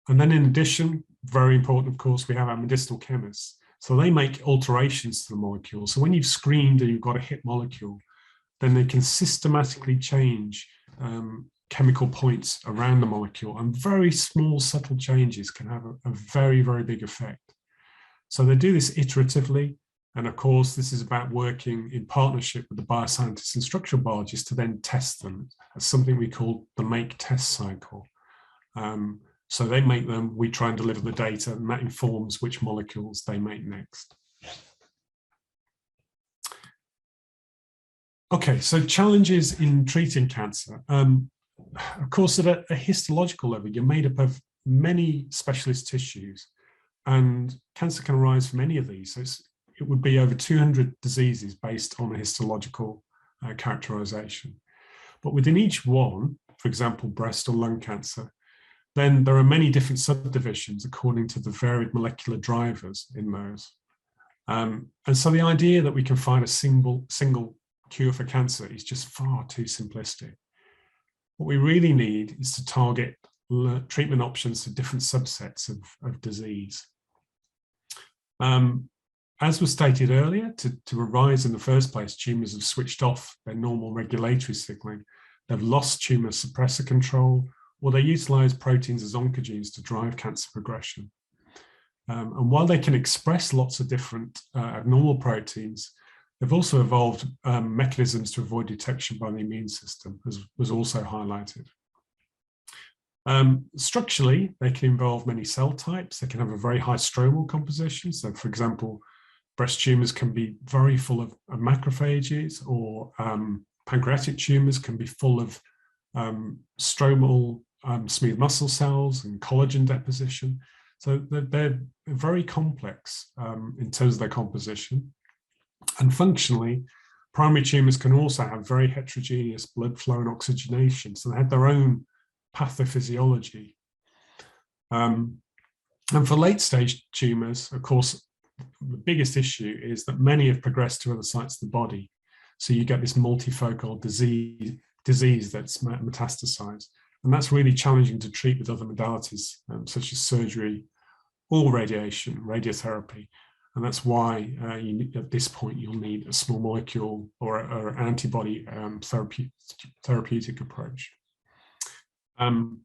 And then in addition, very important, of course, we have our medicinal chemists. So they make alterations to the molecule. So when you've screened and you've got a hit molecule, then they can systematically change chemical points around the molecule. And very small, subtle changes can have a very, very big effect. So they do this iteratively. And of course, this is about working in partnership with the bioscientists and structural biologists to then test them. That's something we call the make-test cycle. So they make them, we try and deliver the data, and that informs which molecules they make next. Okay, so challenges in treating cancer. Of course, at a histological level, you're made up of many specialist tissues, and cancer can arise from any of these. So it would be over 200 diseases based on a histological characterization. But within each one, for example, breast or lung cancer, then there are many different subdivisions according to the varied molecular drivers in those. And so the idea that we can find a single cure for cancer is just far too simplistic. What we really need is to target treatment options for different subsets of disease. As was stated earlier, to arise in the first place, tumours have switched off their normal regulatory signaling. They've lost tumour suppressor control, or they utilise proteins as oncogenes to drive cancer progression. And while they can express lots of different abnormal proteins, they've also evolved mechanisms to avoid detection by the immune system, as was also highlighted. Structurally, they can involve many cell types. They can have a very high stromal composition. So, for example, breast tumours can be very full of macrophages, or pancreatic tumours can be full of stromal smooth muscle cells and collagen deposition. So they're very complex in terms of their composition. And functionally, primary tumours can also have very heterogeneous blood flow and oxygenation. So they have their own pathophysiology. And for late stage tumours, of course, the biggest issue is that many have progressed to other sites of the body. So you get this multifocal disease that's metastasized. And that's really challenging to treat with other modalities, such as surgery or radiation, radiotherapy. And that's why at this point, you'll need a small molecule or an antibody therapeutic approach. In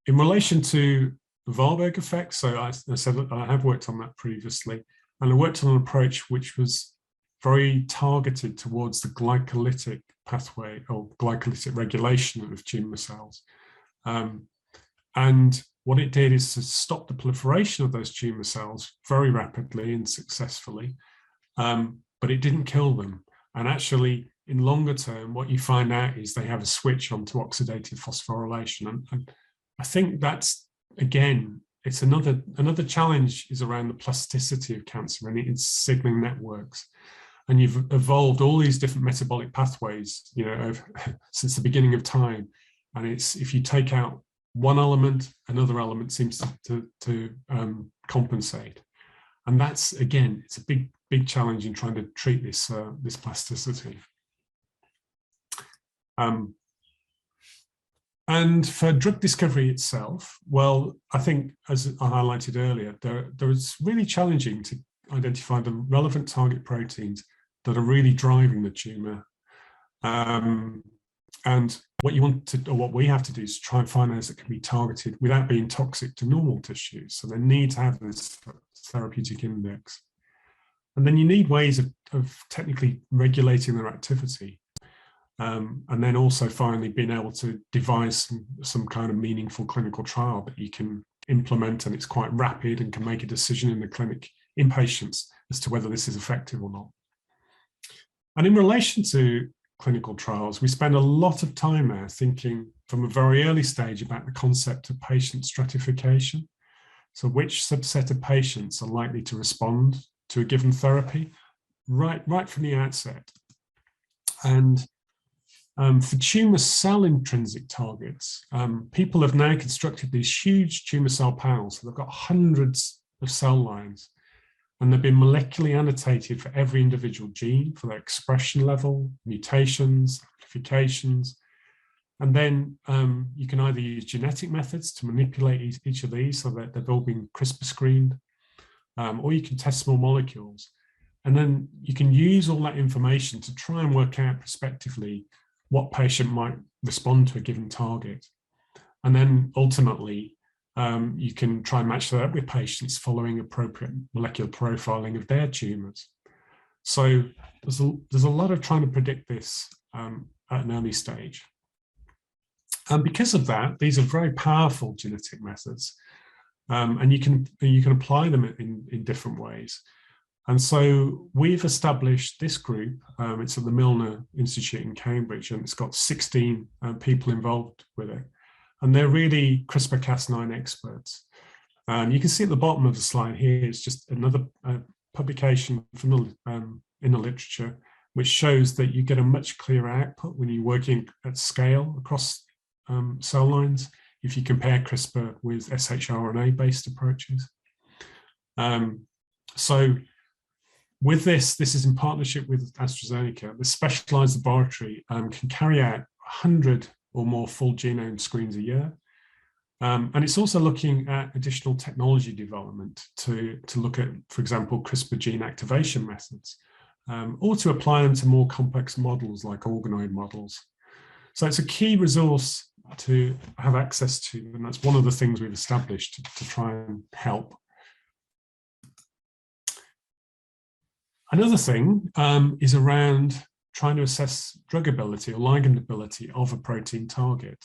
relation to Warburg effect. So I said that I have worked on that previously, and I worked on an approach which was very targeted towards the glycolytic pathway or glycolytic regulation of tumor cells. And what it did is to stop the proliferation of those tumor cells very rapidly and successfully, but it didn't kill them. And actually, in longer term, what you find out is they have a switch onto oxidative phosphorylation. And I think that's, again, it's another challenge is around the plasticity of cancer and its signaling networks. And you've evolved all these different metabolic pathways, since the beginning of time. And it's, if you take out one element, another element seems to compensate. And that's, again, it's a big challenge in trying to treat this plasticity. And for drug discovery itself, well, I think, as I highlighted earlier, there is really challenging to identify the relevant target proteins that are really driving the tumor. And what you want to, or what we have to do, is try and find those that can be targeted without being toxic to normal tissues. So they need to have this therapeutic index. And then you need ways of technically regulating their activity. And then also finally being able to devise some kind of meaningful clinical trial that you can implement, and it's quite rapid and can make a decision in the clinic in patients as to whether this is effective or not. And in relation to clinical trials, we spend a lot of time there thinking from a very early stage about the concept of patient stratification. So which subset of patients are likely to respond to a given therapy right from the outset. And for tumor cell intrinsic targets, people have now constructed these huge tumor cell panels. So they've got hundreds of cell lines, and they've been molecularly annotated for every individual gene, for their expression level, mutations, amplifications. And then you can either use genetic methods to manipulate each of these so that they've all been CRISPR screened, or you can test small molecules. And then you can use all that information to try and work out prospectively what patient might respond to a given target. And then ultimately, you can try and match that up with patients following appropriate molecular profiling of their tumors. So there's a lot of trying to predict this at an early stage. And because of that, these are very powerful genetic methods, and you can apply them in different ways. And so we've established this group. It's at the Milner Institute in Cambridge, and it's got 16 people involved with it. And they're really CRISPR-Cas9 experts. You can see at the bottom of the slide here, it's just another publication from in the literature, which shows that you get a much clearer output when you're working at scale across cell lines if you compare CRISPR with shRNA-based approaches. So with this is in partnership with AstraZeneca. The specialized laboratory can carry out 100 or more full genome screens a year. And it's also looking at additional technology development to look at, for example, CRISPR gene activation methods, or to apply them to more complex models like organoid models. So it's a key resource to have access to, and that's one of the things we've established to try and help. Another thing is around trying to assess drugability or ligandability of a protein target.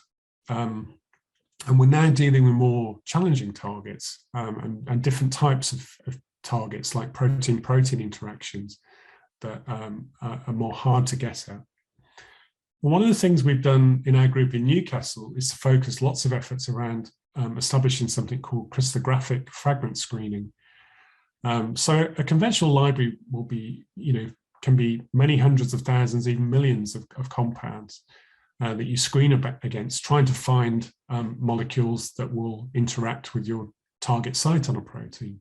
And we're now dealing with more challenging targets and different types of targets like protein-protein interactions that are more hard to get at. Well, one of the things we've done in our group in Newcastle is to focus lots of efforts around establishing something called crystallographic fragment screening. So a conventional library will be, can be many hundreds of thousands, even millions of compounds that you screen against, trying to find molecules that will interact with your target site on a protein.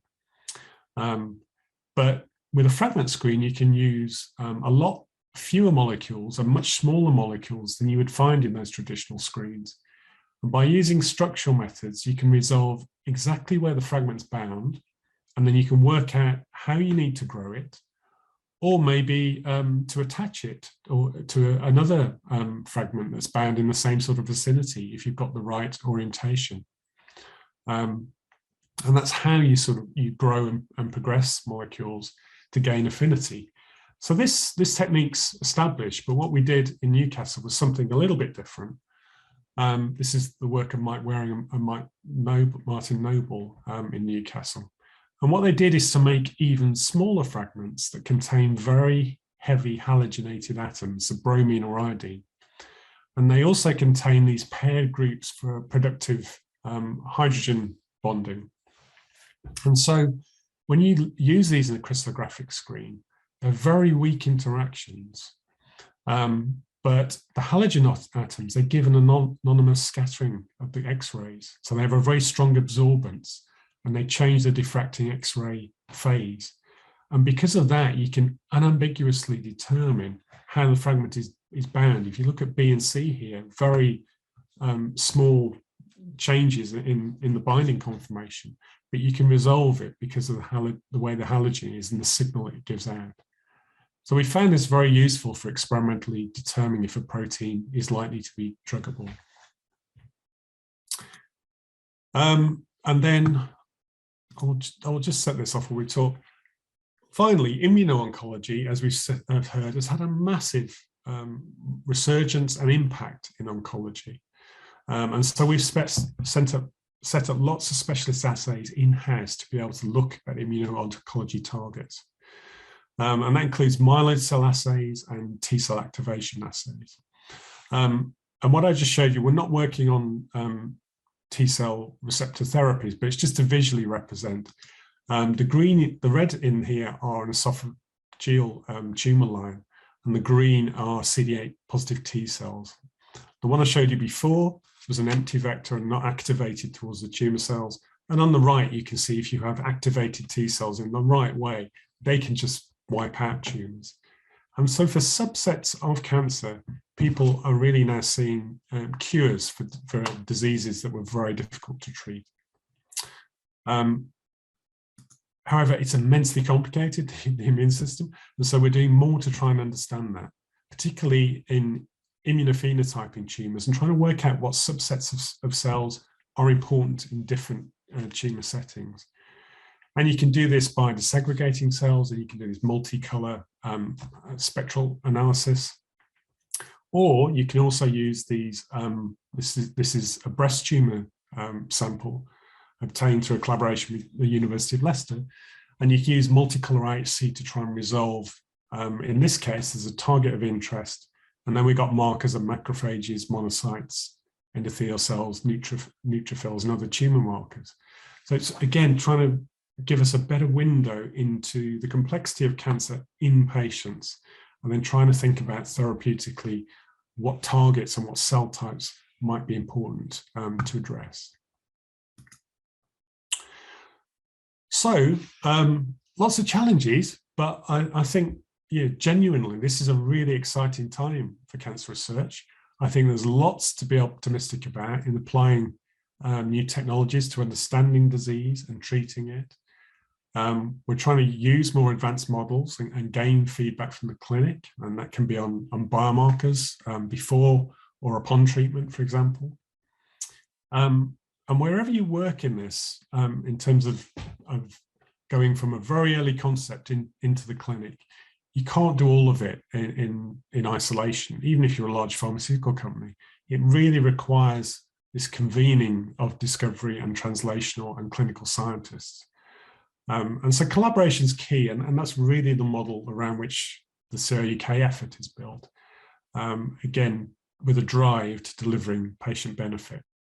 But with a fragment screen, you can use a lot fewer molecules and much smaller molecules than you would find in those traditional screens. And by using structural methods, you can resolve exactly where the fragment's bound, and then you can work out how you need to grow it, or maybe to attach it or to another fragment that's bound in the same sort of vicinity if you've got the right orientation. And that's how you grow and progress molecules to gain affinity. So this technique's established, but what we did in Newcastle was something a little bit different. This is the work of Mike Waring and Martin Noble in Newcastle. And what they did is to make even smaller fragments that contain very heavy halogenated atoms, so bromine or iodine. And they also contain these paired groups for productive hydrogen bonding. And so when you use these in a crystallographic screen, they're very weak interactions. But the halogen atoms, they give an anonymous scattering of the X-rays. So they have a very strong absorbance and they change the diffracting X-ray phase. And because of that, you can unambiguously determine how the fragment is bound. If you look at B and C here, very small changes in the binding conformation, but you can resolve it because of the way the halogen is and the signal it gives out. So we found this very useful for experimentally determining if a protein is likely to be druggable. And then I'll just set this off when we talk. Finally, immuno-oncology, as we've heard, has had a massive resurgence and impact in oncology. And so we've set up lots of specialist assays in-house to be able to look at immuno-oncology targets. And that includes myeloid cell assays and T-cell activation assays. And what I just showed you, we're not working on T-cell receptor therapies, but it's just to visually represent. The red in here are an esophageal tumor line, and the green are CD8 positive T cells. The one I showed you before was an empty vector and not activated towards the tumor cells. And on the right, you can see if you have activated T cells in the right way, they can just wipe out tumors. And so for subsets of cancer, people are really now seeing cures for diseases that were very difficult to treat. However, it's immensely complicated, the immune system. And so we're doing more to try and understand that, particularly in immunophenotyping tumors and trying to work out what subsets of cells are important in different tumor settings. And you can do this by disaggregating cells, and you can do this multicolor spectral analysis. Or you can also use these, this is a breast tumor sample obtained through a collaboration with the University of Leicester. And you can use multicolor IHC to try and resolve, in this case, there's a target of interest. And then we got markers of macrophages, monocytes, endothelial cells, neutrophils, and other tumor markers. So it's, again, trying to give us a better window into the complexity of cancer in patients, and then trying to think about therapeutically what targets and what cell types might be important to address. So lots of challenges, but I think, genuinely, this is a really exciting time for cancer research. I think there's lots to be optimistic about in applying new technologies to understanding disease and treating it. We're trying to use more advanced models and gain feedback from the clinic, and that can be on biomarkers before or upon treatment, for example. And wherever you work in this, in terms of going from a very early concept into the clinic, you can't do all of it in isolation, even if you're a large pharmaceutical company. It really requires this convening of discovery and translational and clinical scientists. And so collaboration is key, and that's really the model around which the CRUK effort is built. Again, with a drive to delivering patient benefit.